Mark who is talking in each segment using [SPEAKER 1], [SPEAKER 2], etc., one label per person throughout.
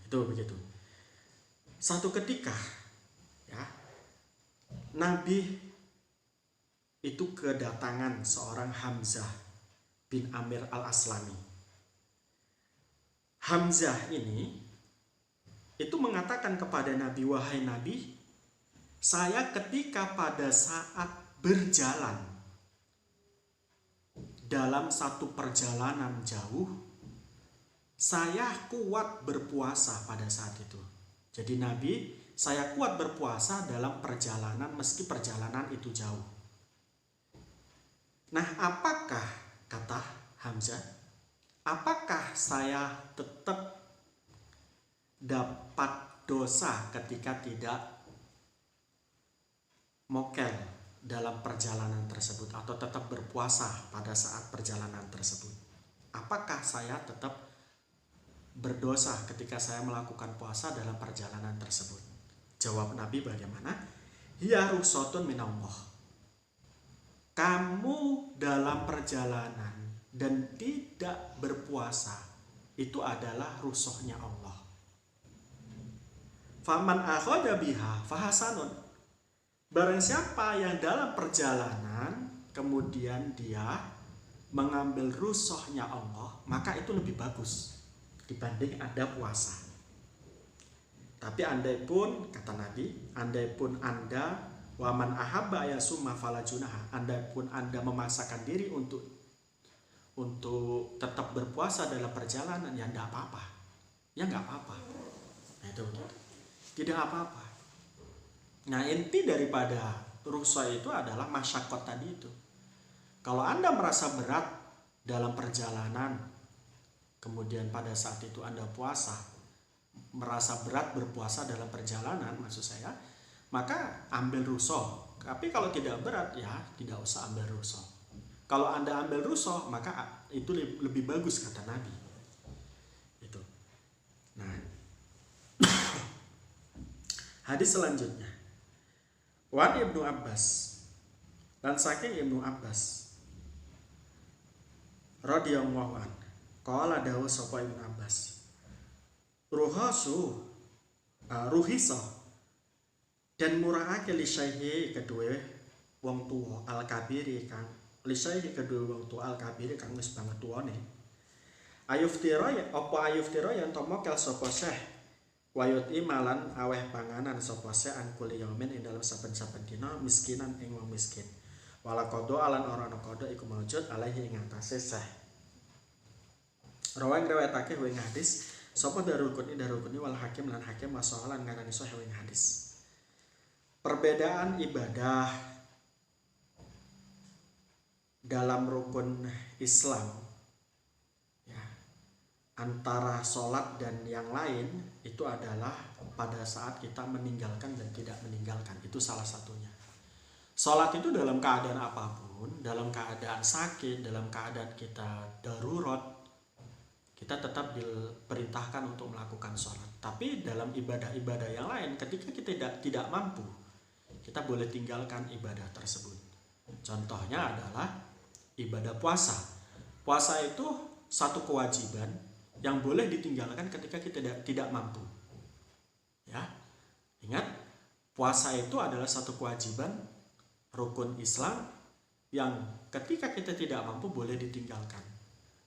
[SPEAKER 1] Itu begitu. Satu ketika ya, Nabi itu kedatangan seorang Hamzah bin Amir al-Aslami. Hamzah ini itu mengatakan kepada Nabi, wahai Nabi, saya ketika pada saat berjalan dalam satu perjalanan jauh, saya kuat berpuasa pada saat itu. Jadi Nabi, saya kuat berpuasa dalam perjalanan meski perjalanan itu jauh. Nah, apakah, kata Hamzah, apakah saya tetap dapat dosa ketika tidak mokel dalam perjalanan tersebut atau tetap berpuasa pada saat perjalanan tersebut? Apakah saya tetap berdosa ketika saya melakukan puasa dalam perjalanan tersebut? Jawab Nabi bagaimana? Hiya rukhsatun minallah. Kamu dalam perjalanan dan tidak berpuasa itu adalah rukhsahnya Allah. Faman akhadha biha fahasanun. Barang siapa yang dalam perjalanan kemudian dia mengambil rukhsahnya Allah, maka itu lebih bagus dibanding Anda puasa. Tapi andai pun, kata Nabi, andai pun Anda waman ahabba ayasumma fala junaha, andai pun Anda memaksakan diri untuk tetap berpuasa dalam perjalanan, ya enggak apa-apa. Ya enggak apa-apa. Nah, itu begitu. Tidak apa-apa. Nah, inti daripada rukhsah itu adalah masyaqqat tadi itu. Kalau Anda merasa berat dalam perjalanan, kemudian pada saat itu Anda puasa, merasa berat berpuasa dalam perjalanan, maksud saya, maka ambil rukhsah. Tapi kalau tidak berat, ya tidak usah ambil rukhsah. Kalau Anda ambil rukhsah, maka itu lebih bagus, kata Nabi. Itu. Nah, hadis selanjutnya. Wan Ibnu Abbas, dan saking Ibnu Abbas radhiyallahu anhu, qala dawu sapa Ibnu Abbas, ruhisa dan murahake li syaihi kedue wong tuwa al kabiri kang li syaihi kedue wong tuwa al kabiri kang wis banget tuane. Ayuftira ya apa ayuftira yang tomokel sapa syekh wayut imalan aweh panganan sapa syekh an kul yaumin ing dalam saben-saben dina miskinan ing wong miskin. Wala qada alan ora ana qada iku maujud alaihi ing atase syekh. Rawan riwayatake ing hadis sapa Darul Qutni wal Hakim lan Hakim masalan ngarani sahih ing hadis. Perbedaan ibadah dalam rukun Islam ya, antara sholat dan yang lain itu adalah pada saat kita meninggalkan dan tidak meninggalkan. Itu salah satunya. Sholat itu dalam keadaan apapun, dalam keadaan sakit, dalam keadaan kita darurat, kita tetap diperintahkan untuk melakukan sholat. Tapi dalam ibadah-ibadah yang lain, ketika kita tidak mampu, kita boleh tinggalkan ibadah tersebut. Contohnya adalah ibadah puasa. Puasa itu satu kewajiban yang boleh ditinggalkan ketika kita tidak mampu. Ya, ingat, puasa itu adalah satu kewajiban rukun Islam yang ketika kita tidak mampu boleh ditinggalkan.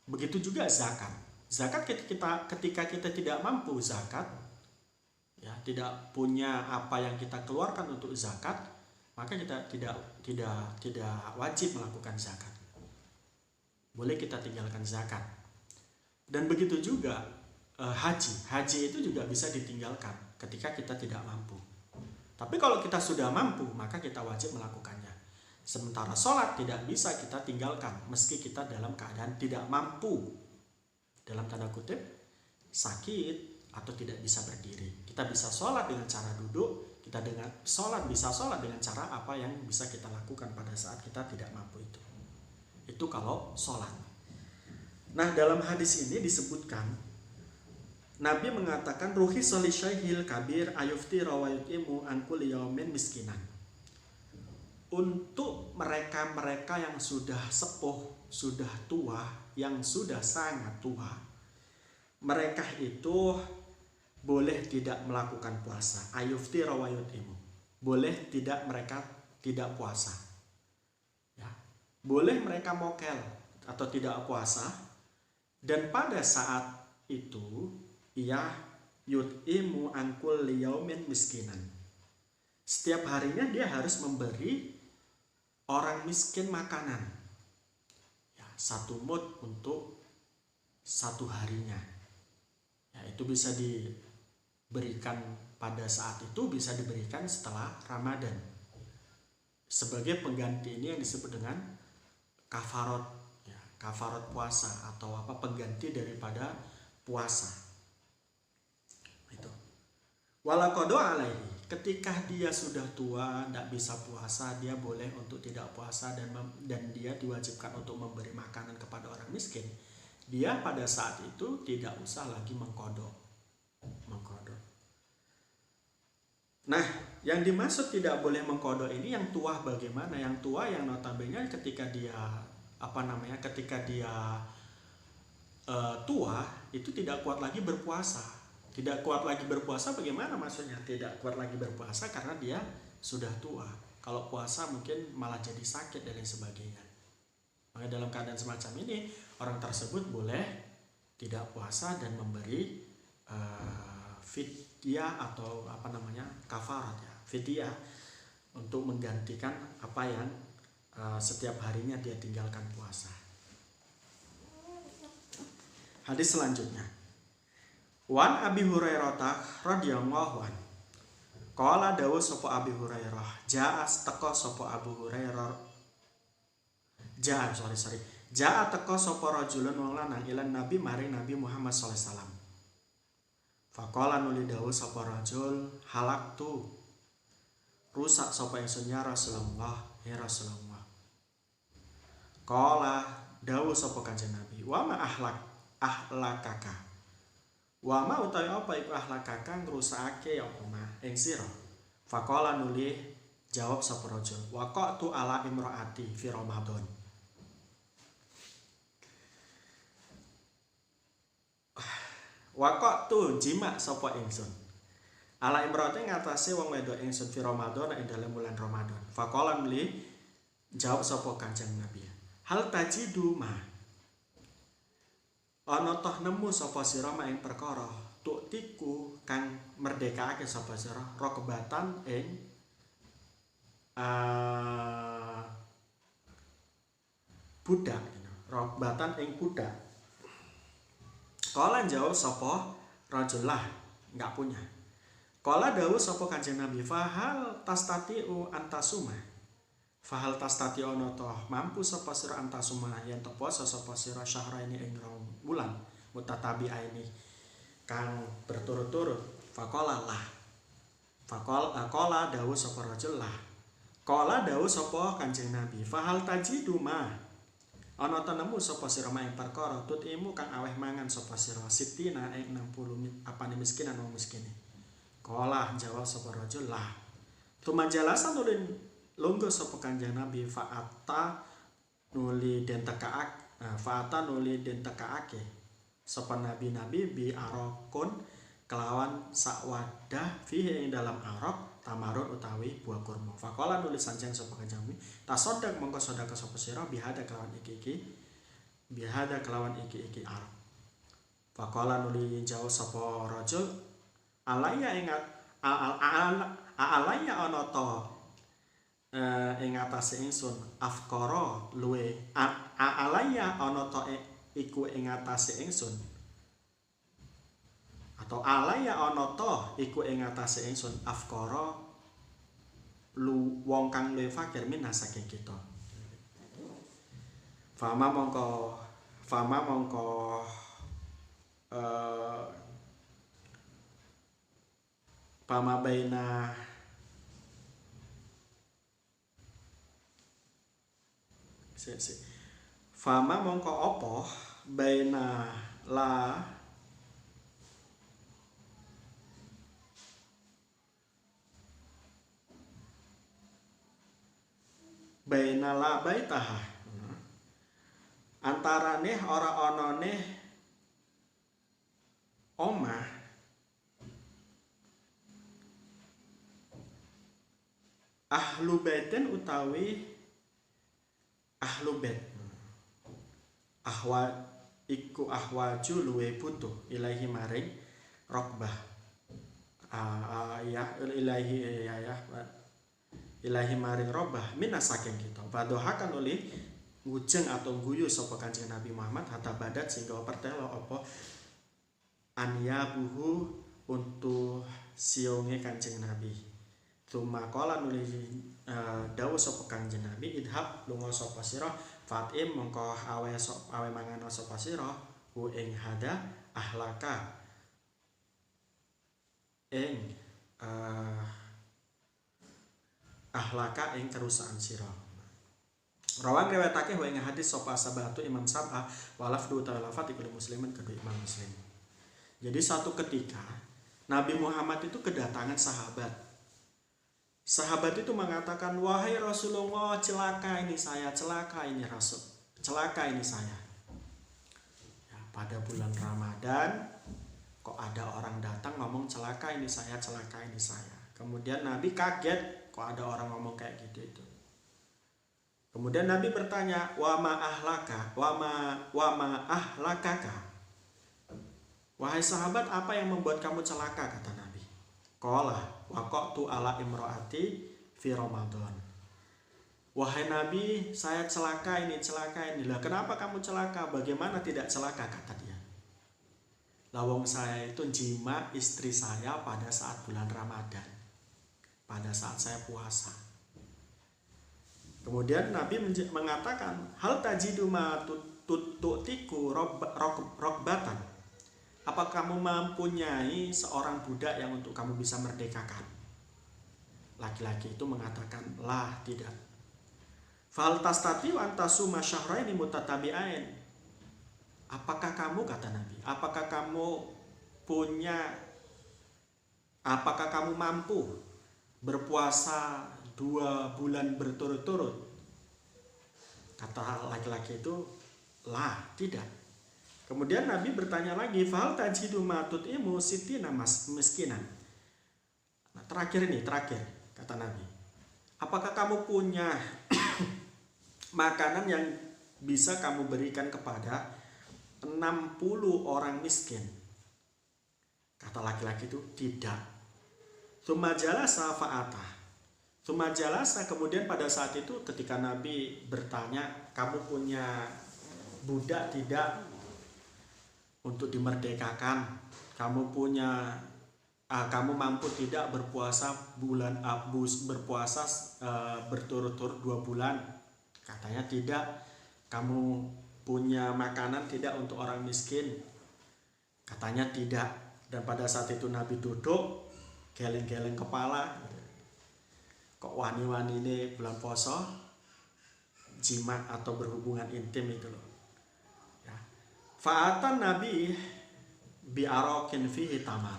[SPEAKER 1] Begitu juga zakat. Zakat ketika kita tidak mampu zakat, ya tidak punya apa yang kita keluarkan untuk zakat, maka kita tidak wajib melakukan zakat. Boleh kita tinggalkan zakat. Dan begitu juga haji itu juga bisa ditinggalkan ketika kita tidak mampu. Tapi kalau kita sudah mampu, maka kita wajib melakukannya. Sementara sholat tidak bisa kita tinggalkan meski kita dalam keadaan tidak mampu, dalam tanda kutip sakit atau tidak bisa berdiri. Kita bisa sholat dengan cara duduk, kita bisa sholat dengan cara apa yang bisa kita lakukan pada saat kita tidak mampu itu. Itu kalau sholat. Nah, dalam hadis ini disebutkan Nabi mengatakan ruhi solisyaihil kabir ayufti rawayutimu ankul yaumin miskinan. Untuk mereka-mereka yang sudah sepuh, sudah tua, yang sudah sangat tua, mereka itu boleh tidak melakukan puasa. Ayuftira wa yut'imu. Boleh tidak mereka tidak puasa. Ya. Boleh mereka mokel atau tidak puasa, dan pada saat itu ia yut'imu angkul liyaumin miskinan. Setiap harinya dia harus memberi orang miskin makanan. Ya, 1 mud untuk 1 harinya. Ya, itu bisa diberikan pada saat itu, bisa diberikan setelah Ramadan. Sebagai pengganti ini yang disebut dengan kafarot, ya, kafarot puasa atau pengganti daripada puasa. Itu. Walakodo alaihi, ketika dia sudah tua, tidak bisa puasa, dia boleh untuk tidak puasa dan dia diwajibkan untuk memberi makanan kepada orang miskin. Dia pada saat itu tidak usah lagi mengkodok. Nah, yang dimaksud tidak boleh mengkodok ini yang tua bagaimana? Yang tua yang notabene ketika dia tua itu tidak kuat lagi berpuasa. Tidak kuat lagi berpuasa bagaimana maksudnya? Tidak kuat lagi berpuasa karena dia sudah tua. Kalau puasa mungkin malah jadi sakit dan lain sebagainya. Maka dalam keadaan semacam ini orang tersebut boleh tidak puasa dan memberi fidyah atau kafarat, ya, fidyah untuk menggantikan apa yang setiap harinya dia tinggalkan puasa. Hadis selanjutnya. Wan Abi Hurairah radhiyallahu an. Qala dawu sapa Abi Hurairah, jaa teko sapa Abu Hurairah. Jaa teko sapa rajulun wong lanang ilan Nabi maring Nabi Muhammad sallallahu alaihi wasallam. Faqala nuli dawu sapa rajul, halaktu. Rusak sapa ingsun ya Rasulullah, ya Rasulullah. Qala dawu sapa Kanjeng Nabi, wa ma ahlakaka. Wa ma utawi apa iku ahlakaka ngrusakake ya omah ing sira. Faqala nuli jawab sapa rajul, waqatu ala imraati fi Ramadan. Waqatu jima sapa ingsun. Ala imraati ngatasé wong wedok ingsun fi Ramadan ing dalem bulan Ramadan. Faqala nuli jawab sapa Kanjeng Nabi, hal tajidu ma ana toh nemu sapa sira ing perkara tuktiku kang merdekake sapa sira rokebatan ing budak, rokebatan ing budak. Kala jawab sapa rajullah, enggak punya. Kala dawuh sapa Kanjeng Nabi, fahal tastati'u antasuma. Fahal tastati ono toh mampu sapa sira antasuma yen to poso sapa sira syahraini ing rong bulan mutatabi'aini kang berturut-turut. Faqala lah. Qala dawuh sapa rajul lah. Qala dawuh sapa Kanjeng Nabi, fahal tajidu ma ana ta nemu sapa sira ing perkara tutimu kang aweh mangan sapa sira sitina ing 60 apane miskinan wong miskine. Qala jawab sapa rajul lah. Tumajalasan ulin lungguh sapa Kanjeng Nabi fa'ata nuli den tekaake sapa nabi-nabi bi arokun kelawan sak wadah fihi ing dalam arok tamarun utawi buah kurma. Faqala nuli sanjang sapa Kanjeng Nabi, tasodak mongko sedekah sapa sira bihada kelawan iki arok. Faqala nuli jawab sapa rajul, alaya ingat alaya ana ta ing atase ingsun afkara luwe alaya ana ta iku ing atase ingsun atau alaya ana ta iku ing atase ingsun afkara lu wong kang luwe fakir min saking kita. Fama mongko pama baina Fama mongko apa baina la baitaha antarane ora anane omah ahlu baitin utawi ahlu bait ahwa iku ahwaju luwe butuh ilahi maring rokbah ya ilahi ya ilahi maring robah minas saking kita badohakan oleh ngujeng atau guyu sapa Kanjeng Nabi Muhammad hatta badat sehingga pertelo apa anya buhu untuk sionge Kanjeng Nabi tuma kala nuli dawuh sapa Kanjeng Nabi idhab lunga sapa sira fatim mongko awe mangan sapa sira hu ing hada ahlaka ing ahlaka ing kerusakan sira. Rawang riwayatake wa ing hadis sapa sabatu Imam Sab'ah walafdu talafat ikul muslimin kedua Imam Muslim. Jadi satu ketika Nabi Muhammad itu kedatangan sahabat. Sahabat itu mengatakan, "Wahai Rasulullah, celaka ini saya, celaka ini Rasul, celaka ini saya." Ya, pada bulan Ramadan kok ada orang datang ngomong celaka ini saya, celaka ini saya. Kemudian Nabi kaget kok ada orang ngomong kayak gitu itu. Kemudian Nabi bertanya, wa ma ahlakaka. Wahai sahabat, apa yang membuat kamu celaka, kata Nabi. Qala waqatu ala imraati fi Ramadan. Wahai Nabi, saya celaka ini. Lah kenapa kamu celaka? Bagaimana tidak celaka, kata dia. Lawang saya itu jima istri saya pada saat bulan Ramadan. Pada saat saya puasa. Kemudian Nabi mengatakan, hal tajidu ma tu'tiku rokbatan. Apa kamu mempunyai seorang budak yang untuk kamu bisa merdekakan? Laki-laki itu mengatakan, lah, tidak. Fal tastati wa antasuma syahraini mutatabi'ain. Apakah kamu, kata Nabi, apakah kamu mampu berpuasa 2 bulan berturut-turut? Kata laki-laki itu, lah, tidak. Kemudian Nabi bertanya lagi, fahal tajidu matut imu sitina miskinan. Nah, terakhir kata Nabi, apakah kamu punya makanan yang bisa kamu berikan kepada 60 orang miskin? Kata laki-laki itu, tidak. Sumajalasa fa'atah. Sumajalasa, kemudian pada saat itu ketika Nabi bertanya, kamu punya budak tidak untuk dimerdekakan? Kamu mampu tidak berpuasa berturut-turut 2 bulan? Katanya tidak. Kamu punya makanan tidak untuk orang miskin? Katanya tidak. Dan pada saat itu Nabi duduk geleng-geleng kepala. Kok wani-wani ini bulan puasa jima atau berhubungan intim itu loh. Ya. Fa'atan Nabi bi'arokin fihi tamar.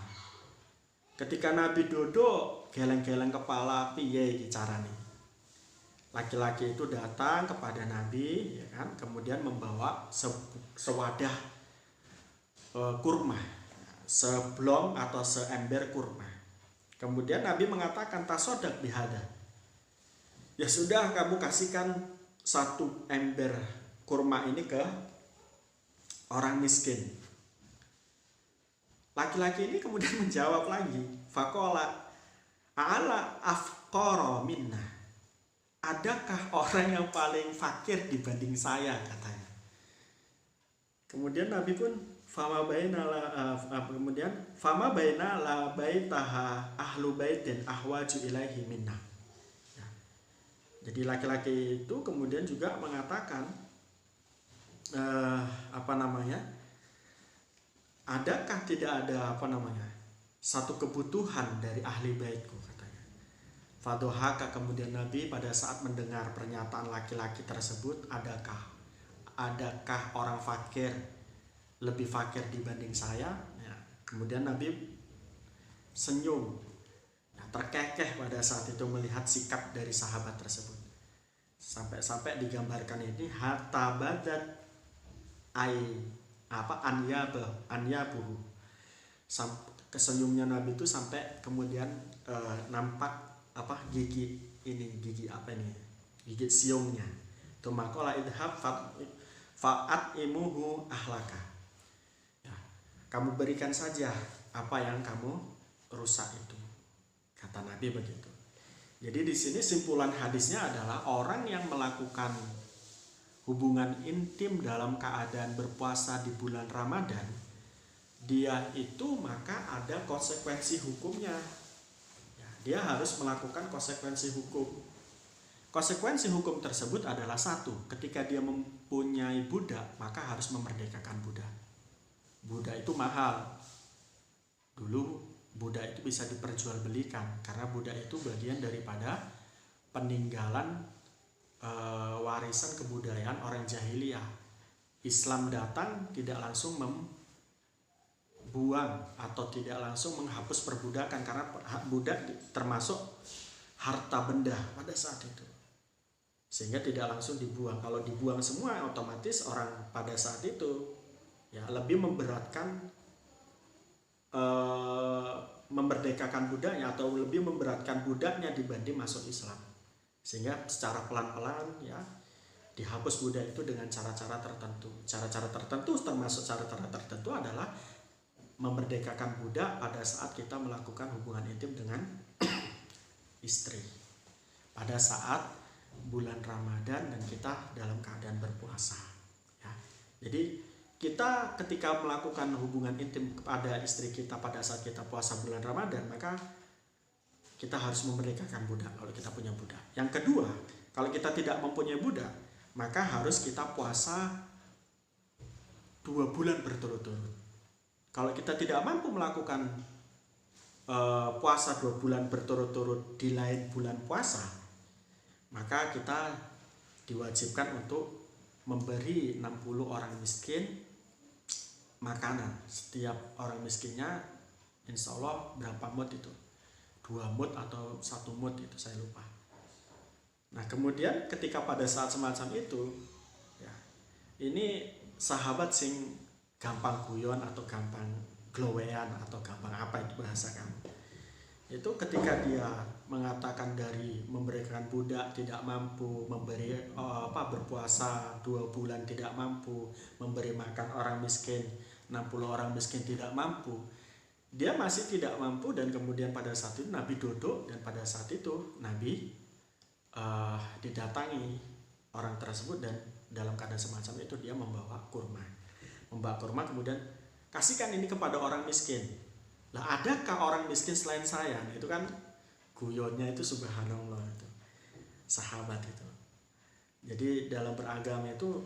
[SPEAKER 1] Ketika Nabi duduk geleng-geleng kepala, piye iki carane? Laki-laki itu datang kepada Nabi, ya kan? Kemudian membawa sewadah kurma, seblong atau seember kurma. Kemudian Nabi mengatakan, tasodak bihada. Ya sudah, kamu kasihkan 1 ember kurma ini ke orang miskin. Laki-laki ini kemudian menjawab lagi, faqala a'ala afqara minna. Adakah orang yang paling fakir dibanding saya, katanya. Kemudian Nabi pun fama baina la baitaha ahlu baitin ahwaju ilaihi minna. Ya. Jadi laki-laki itu kemudian juga mengatakan adakah tidak ada satu kebutuhan dari ahli baitku, katanya. Fadohaka, kemudian Nabi pada saat mendengar pernyataan laki-laki tersebut, adakah orang fakir lebih fakir dibanding saya? Ya. Kemudian Nabi senyum, ya, terkekeh pada saat itu melihat sikap dari sahabat tersebut. Sampai digambarkan ini hatta badat anyabuhu. Kesenyumnya Nabi itu sampai kemudian nampak gigi apa ini, gigi siungnya. Tumakola idhab fa'at imuhu ahlaka. Ya, kamu berikan saja apa yang kamu rusak itu, kata Nabi begitu. Jadi di sini simpulan hadisnya adalah orang yang melakukan hubungan intim dalam keadaan berpuasa di bulan Ramadan, dia itu maka ada konsekuensi hukumnya. Ya, dia harus melakukan konsekuensi hukum. Konsekuensi hukum tersebut adalah satu, ketika dia mempunyai budak, maka harus memerdekakan budak. Budak itu mahal. Dulu budak itu bisa diperjualbelikan karena budak itu bagian daripada peninggalan warisan kebudayaan orang jahiliyah. Islam datang tidak langsung membuang atau tidak langsung menghapus perbudakan, karena budak termasuk harta benda pada saat itu, sehingga tidak langsung dibuang. Kalau dibuang semua, otomatis orang pada saat itu ya lebih memberatkan memerdekakan budaknya atau lebih memberatkan budaknya dibanding masuk Islam. Sehingga secara pelan-pelan ya dihapus budak itu dengan cara-cara tertentu. Cara-cara tertentu termasuk cara-cara tertentu adalah memerdekakan budak pada saat kita melakukan hubungan intim dengan istri pada saat bulan Ramadan dan kita dalam keadaan berpuasa ya. Jadi kita ketika melakukan hubungan intim kepada istri kita pada saat kita puasa bulan Ramadan, maka kita harus memerdekakan budak kalau kita punya budak. Yang kedua, kalau kita tidak mempunyai budak, maka harus kita puasa 2 bulan berturut-turut. Kalau kita tidak mampu melakukan puasa 2 bulan berturut-turut di lain bulan puasa, maka kita diwajibkan untuk memberi 60 orang miskin makanan. Setiap orang miskinnya insya Allah berapa mud itu? 2 mud atau 1 mud itu saya lupa. Nah kemudian ketika pada saat semacam itu ya, ini sahabat sing gampang guyon atau gampang glowean atau gampang apa itu bahasa kamu, itu ketika dia mengatakan dari memberikan budak tidak mampu, memberi berpuasa 2 bulan tidak mampu, memberi makan orang miskin 60 orang miskin tidak mampu, dia masih tidak mampu. Dan kemudian pada saat itu Nabi duduk, dan pada saat itu Nabi didatangi orang tersebut, dan dalam keadaan semacam itu dia membawa kurma, kemudian kasihkan ini kepada orang miskin. Lah adakah orang miskin selain saya? Nah, itu kan guyonnya itu subhanallah itu sahabat itu. Jadi dalam beragama itu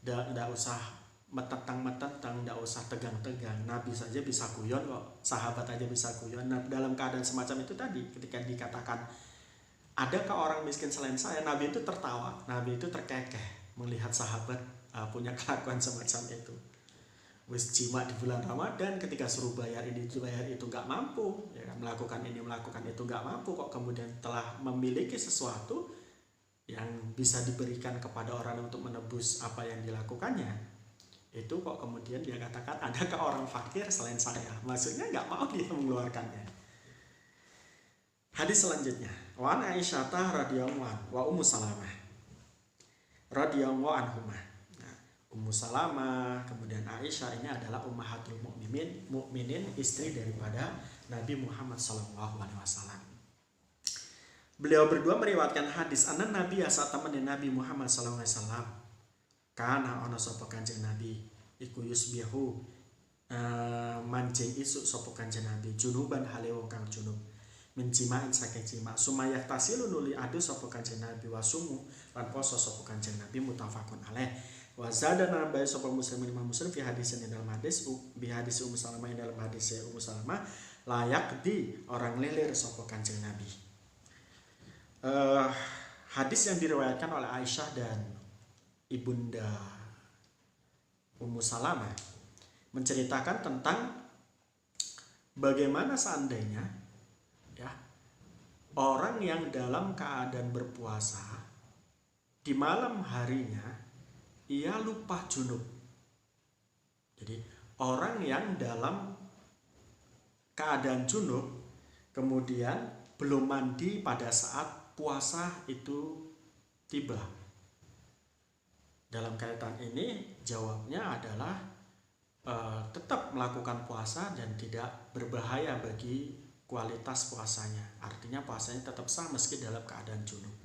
[SPEAKER 1] tidak usah metentang, tidak usah tegang-tegang. Nabi saja bisa guyon kok, sahabat aja bisa guyon. Nah, dalam keadaan semacam itu tadi, ketika dikatakan adakah orang miskin selain saya, Nabi itu tertawa, Nabi itu terkekeh melihat sahabat punya kelakuan semacam itu. Wis jima di bulan Ramadan, ketika suruh bayar ini bayar itu nggak mampu, ya kan, melakukan ini melakukan itu nggak mampu, kok kemudian telah memiliki sesuatu yang bisa diberikan kepada orang untuk menebus apa yang dilakukannya, itu kok kemudian dia katakan adakah orang fakir selain saya? Maksudnya nggak mau dia mengeluarkannya. Hadis selanjutnya, wa an Aisyah radhiyallahu anha wa Ummu Salamah radhiyallahu anhumah. Nah, Ummu Salamah kemudian Aisyah ini adalah ummahatul mukminin, istri daripada Nabi Muhammad SAW. Beliau berdua meriwayatkan hadis anna Nabi saat teman Nabi Muhammad SAW kana ana sapa Kanjeng Nabi iku yusbihu mancing isuk sapa Kanjeng Nabi junuban hale wong kang junub mencimain saking cima sumayah tasilu nuli adu sapa Kanjeng Nabi wasumu lan poso sapa Kanjeng Nabi mutafakun alaih wa zada nambahi sapa muslim Imam Muslim fi hadisin dalam hadis bi hadis Ummu Salamah dalam hadis Ummu Salamah layak di orang lilir sapa Kanjeng Nabi. Hadis yang diriwayatkan oleh Aisyah dan ibunda Ummu Salamah menceritakan tentang bagaimana seandainya ya orang yang dalam keadaan berpuasa di malam harinya ia lupa junub. Jadi orang yang dalam keadaan junub kemudian belum mandi pada saat puasa itu tiba? Dalam kaitan ini jawabnya adalah tetap melakukan puasa dan tidak berbahaya bagi kualitas puasanya. Artinya puasanya tetap sah meski dalam keadaan junub,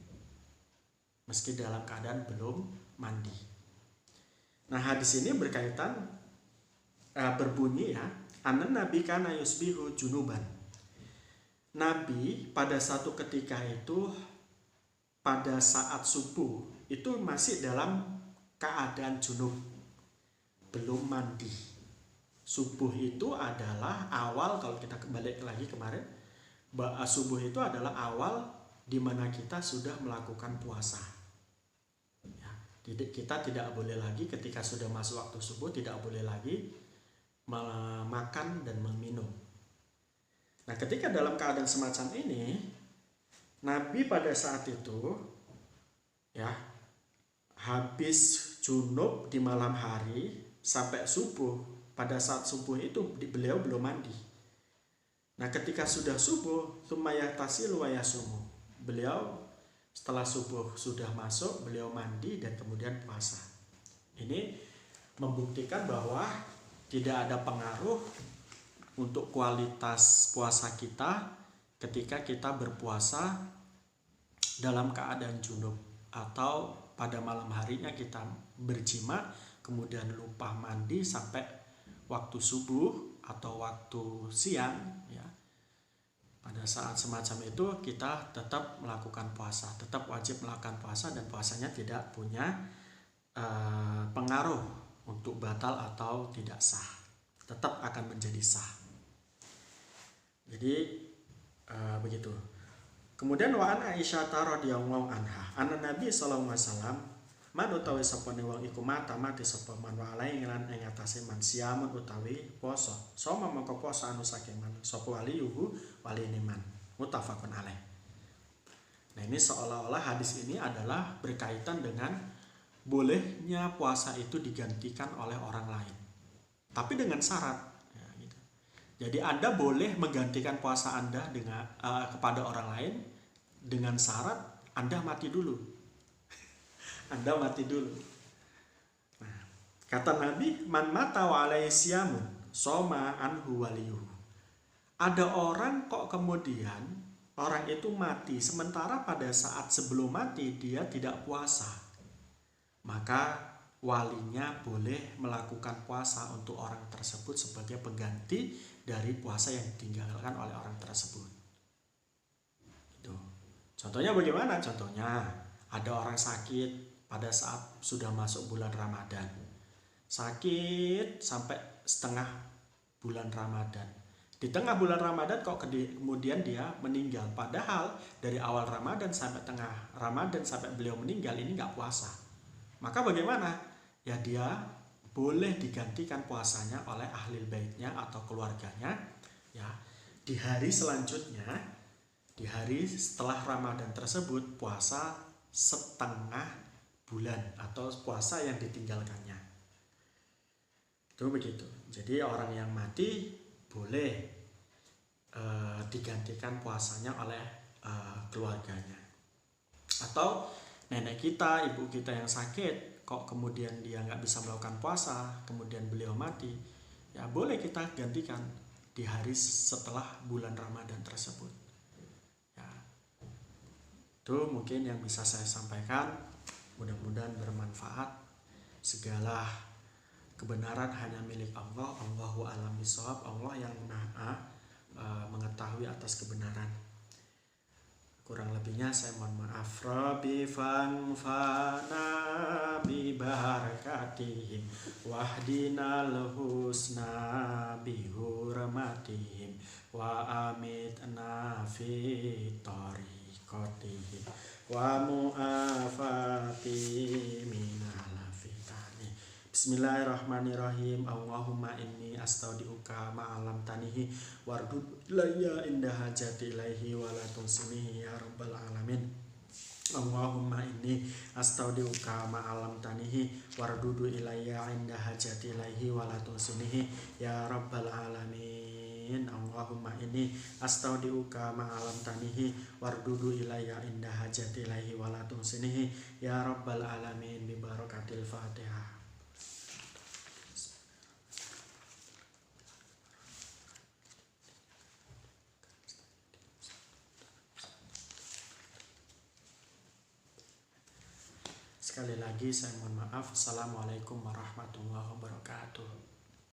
[SPEAKER 1] meski dalam keadaan belum mandi. Nah, hadis ini berkaitan berbunyi ya, anan nabi kana yusbihu junuban. Nabi pada satu ketika itu pada saat subuh itu masih dalam keadaan junub, belum mandi. Subuh itu adalah awal, kalau kita kembali lagi kemarin, subuh itu adalah awal di mana kita sudah melakukan puasa. Ya, kita tidak boleh lagi ketika sudah masuk waktu subuh, tidak boleh lagi makan dan meminum. Nah, ketika dalam keadaan semacam ini, Nabi pada saat itu ya habis junub di malam hari sampai subuh. Pada saat subuh itu beliau belum mandi. Nah, ketika sudah subuh, tsumayatasilu wa yasumu. Beliau setelah subuh sudah masuk, beliau mandi dan kemudian puasa. Ini membuktikan bahwa tidak ada pengaruh untuk kualitas puasa kita ketika kita berpuasa dalam keadaan junub atau pada malam harinya kita berjima kemudian lupa mandi sampai waktu subuh atau waktu siang ya. Pada saat semacam itu kita tetap melakukan puasa, tetap wajib melakukan puasa dan puasanya tidak punya pengaruh untuk batal atau tidak sah, tetap akan menjadi sah. Jadi begitu. Kemudian wa an Aisyah radhiyallahu anha, anna Nabi sallallahu alaihi wasallam man utawi sapane wong iku mati sapa man wa alai lan ing atase man siamun utawi poso. Soma mongko poso anu saking man sapa wali yuhu waline man. Muttafaqun alaih. Nah, ini seolah-olah hadis ini adalah berkaitan dengan bolehnya puasa itu digantikan oleh orang lain. Tapi dengan syarat ya, gitu. Jadi Anda boleh menggantikan puasa Anda dengan kepada orang lain dengan syarat Anda mati dulu. Anda mati dulu. Nah, kata Nabi, man mata wa alaihi siyamun soma anhu waliyuhu. Ada orang kok kemudian orang itu mati sementara pada saat sebelum mati dia tidak puasa. Maka walinya boleh melakukan puasa untuk orang tersebut sebagai pengganti dari puasa yang ditinggalkan oleh orang tersebut. Itu. Contohnya bagaimana? Contohnya ada orang sakit pada saat sudah masuk bulan Ramadan. Sakit sampai setengah bulan Ramadan. Di tengah bulan Ramadan kok kemudian dia meninggal. Padahal dari awal Ramadan sampai tengah Ramadan sampai beliau meninggal ini nggak puasa. Maka bagaimana? Ya dia boleh digantikan puasanya oleh ahli baitnya atau keluarganya. Ya di hari selanjutnya, di hari setelah Ramadan tersebut puasa setengah bulan atau puasa yang ditinggalkannya. Itu begitu. Jadi orang yang mati boleh digantikan puasanya oleh keluarganya. Atau nenek kita, ibu kita yang sakit, kok kemudian dia nggak bisa melakukan puasa, kemudian beliau mati, ya boleh kita gantikan di hari setelah bulan Ramadan tersebut. Ya, itu mungkin yang bisa saya sampaikan. Mudah-mudahan bermanfaat. Segala kebenaran hanya milik Allah. Allahu a'lam bishawab. Allah yang maha mengetahui atas kebenaran. Kurang lebihnya saya mohon maaf. Rabbi fanfa'na bi barakatihim wahdinal husna bi hurmatihim wa amitna fi tariqatihim wa mu'afati minal fitani. Bismillahirrahmanirrahim. Allahumma inni astaudiuka ma'alam tanihi wardud ilayya inda hajati ilaihi wa la tunsinihi ya rabbal alamin. Allahumma inni astaudiuka ma'alam tanihi wardudu ilayya inda hajati ilaihi wa la tunsinihi ya rabbal alamin. alamin. Allahumma inni astaudiuka ma'alam tanihi wardudu ilayya indah hajat ilaihi walatung sinihi ya rabbal alamin bi barakatil Fatihah. Sekali lagi saya mohon maaf. Assalamualaikum warahmatullahi wabarakatuh.